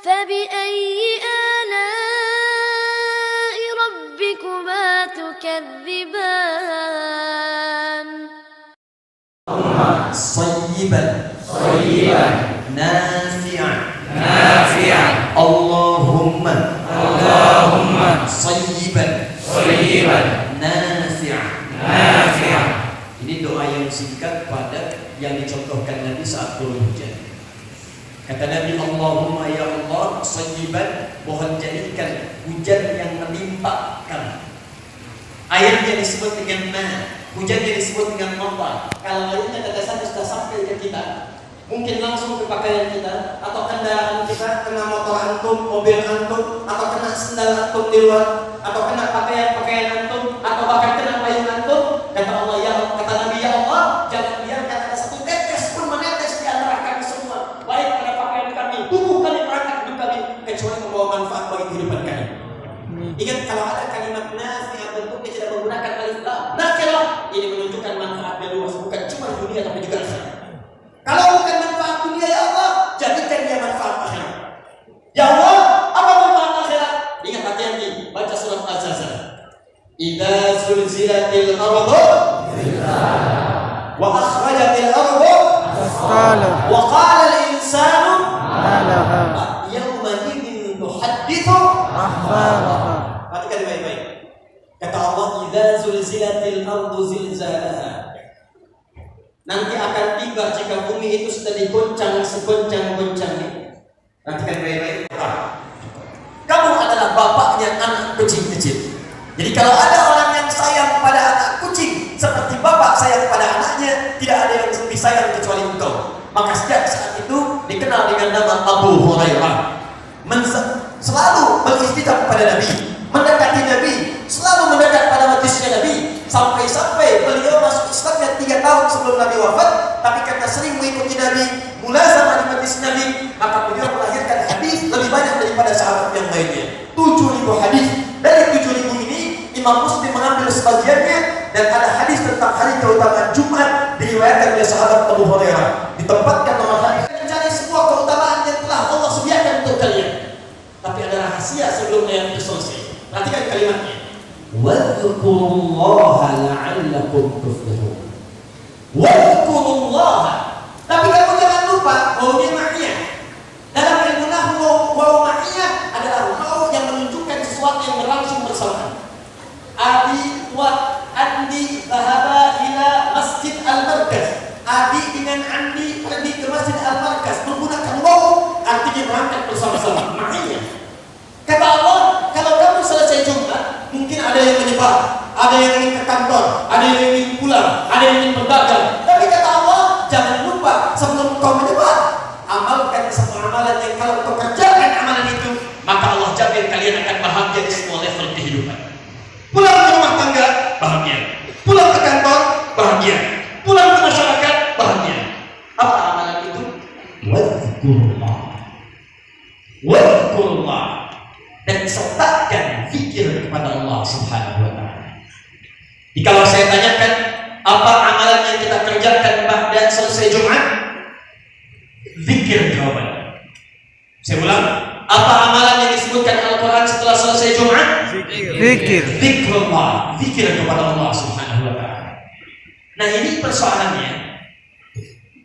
فبأي آلاء ربكما تكذبان صيبا نافعا اللهم صيبا نافعا. Ini doa yang singkat pada yang dicontohkan Nabi saat turun hujan. Kata Nabi, Allahumma ya Allah sayyiban, mohon jadikan hujan yang melimpahkan. Air yang disebut dengan ma, hujan yang disebut dengan mata. Kalau airnya tetesan sudah sampai ke kita, mungkin langsung ke pakaian kita, atau kendaraan kita, kena motor antum, mobil antum, atau kena sendal antum di luar, atau kena pakaian antum, atau bahkan kena payung antum. Kata Allah, ya Allah, kata Nabi, ya Allah, jangan biarkan ada satu tetes pun menetes di antara kami semua, baik pada pakaian kami, tubuh kami, perangkat hidup kami, kecuali membawa manfaat bagi kehidupan kami. Ingat, kalau ada kalimat nafi yang bentuknya tidak menggunakan alif lam, nakirah, ini menunjukkan manfaatnya luas, bukan cuma dunia tapi juga akhirat. Kalau bukan manfaat dunia, ya Allah, jadikan dia manfaat akhirat. Ya Allah, apa manfaat akhirat? Ingat, hati-hati, baca surat Az-Zalzalah. Idza zulzilatil ardu wa akhrajatil ardu asqalaha wa qala al-insanu ma laha yawma idhin tuhaddithu akhbaraha. Perhatikan baik-baik. Kata Allah, idza zulzilatil ardu zilzalaha. Nanti akan tiba jika bumi itu sudah digoncang segoncang-goncangnya. Perhatikan baik-baik. Kamu adalah bapaknya anak kucing-kecil. Jadi kalau ada orang yang sayang pada anak kucing seperti bapak sayang pada anaknya, tidak ada yang lebih sayang kecuali engkau. Maka sejak saat itu dikenal dengan nama Abu Hurairah. Selalu beristighfar kepada Nabi, mendekati Nabi, selalu mendekat pada majlisnya Nabi, sampai-sampai beliau masuk Islamnya 3 tahun sebelum Nabi wafat. Tapi karena sering mengikuti Nabi, mulazamah di majlis Nabi, maka beliau melahirkan hadis lebih banyak daripada sahabat yang lainnya. 7.000 hadis. Dari 7.000 ini, Imam Muslim mengambil sebagiannya, dan ada hadis tentang hari keutamaan Jumat diriwayatkan oleh sahabat Abu Hurairah. Ditempatkan nomor hadis. Mencari sebuah keutamaan yang telah Allah sediakan untuk kalian. Tapi ada rahasia sebelum ayat itu selesai. Perhatikan kalimatnya. Wadhkurullaha la'allakum tuflihun. Wadhkurullaha. Tapi kamu jangan lupa wawunya ma'iyah. Dalam ilmu nahwu, wawu ma'iyah adalah wawu yang menunjukkan sesuatu yang berlangsung bersamaan. Adi wa Andi dhahaba ila Masjid Al-Markaz. Adi dengan Andi pergi ke Masjid Al-Markaz menggunakan wawu, artinya berangkat bersama-sama. Ma'iyah. Kata Allah, kalau kamu selesai Jumat, mungkin ada yang menyebar, ada yang ingin ke kantor, ada yang ingin pulang, ada yang ingin berdagang. Tapi kata Allah, jangan lupa sebelum kau menyebar, amalkan semua amalan yang kalau kau kerjakan amalan itu, maka Allah jamin kalian akan bahagia di semua level kehidupan. Pulang ke rumah tangga, bahagia. Pulang ke kantor, bahagia. Pulang ke masyarakat, bahagia. Apa amalan itu? Wadhkurullah. Wadhkurullah. Dan sertakan zikir kepada Allah Subhanahu wa ta'ala. Jika saya tanyakan apa amalan yang kita kerjakan pada selesai Jumat, zikir jawabannya. Saya ulang, apa amalan yang disebutkan Al-Quran setelah selesai Jumat? Zikir. Zikrullah, zikir kepada Allah Subhanahu wa ta'ala. Nah, ini persoalannya.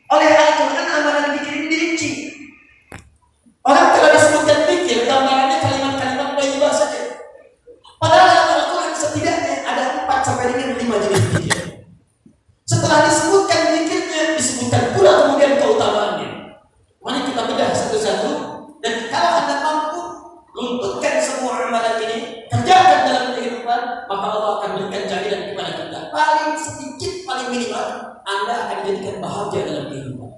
Oleh Al-Quran amalan zikir ini dirinci. Orang kalau disebutkan zikir, gambarannya kalimat-kalimat thayyibah saja. Padahal dalam Al-Quran setidaknya ada 4 sampai dengan 5 jenis zikir. Setelah disebutkan zikirnya, disebutkan pula kemudian keutamaannya. Mari kita bedah satu-satu, dan kalau Anda mampu runtutkan semua amalan ini, kerjakan dalam kehidupan, maka Allah akan berikan jaminan kepada kita. Paling sedikit, paling minimal, Anda akan dijadikan bahagia dalam kehidupan.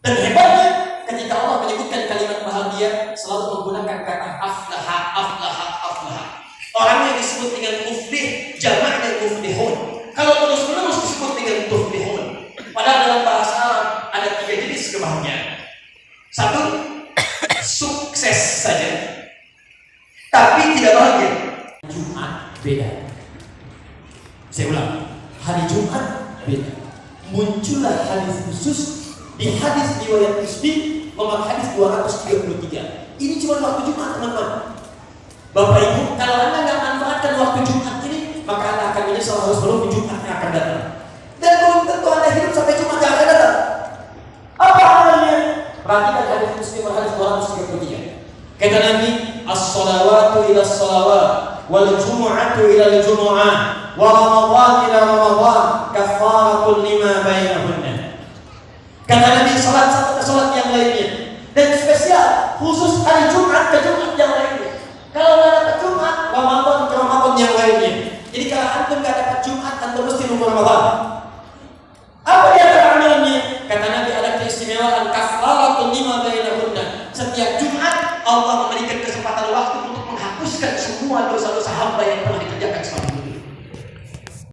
Dan hebatnya, ketika Allah menyebutkan kalimat bahagia, selalu menggunakan kata aflaha, aflaha, aflaha. Orang yang disebut dengan muflih, jamaknya muflihun. Kalau terus-menerus disebut dengan tuflihun. Padahal dalam bahasa Arab ada 3 jenis kebahagiaan. 1, sukses saja, tapi tidak bahagia. Jumat beda. Saya ulang, hari Jumat beda. Muncullah hadis khusus di hadis riwayat Muslim nomor hadis 233. Ini waktu Jumat, teman-teman. Bapak Ibu, kalau Anda nggak manfaatkan waktu Jumat ini, maka Anda akan menyesal harus menunggu Jumat yang akan datang. Dan belum tentu Anda hidup sampai Jumat yang akan datang. Apa halnya? Perhatikan hadis Muslim hadis 233. Kata Nabi, as-salawatu ila as-salawat, wal jumu'atu ila al-jumu'ah, wa ramadan ila ramadan, kafaratun lima bainahunna. Kata Nabi, salat satu ke salat yang lainnya. Dan spesial, khusus hari Jumat ke Jumat yang lainnya. Kalau nggak dapat Jumat, Ramadan ke Ramadan yang lainnya. Jadi kalau antum nggak dapat Jumat, antum mesti nunggu Ramadan.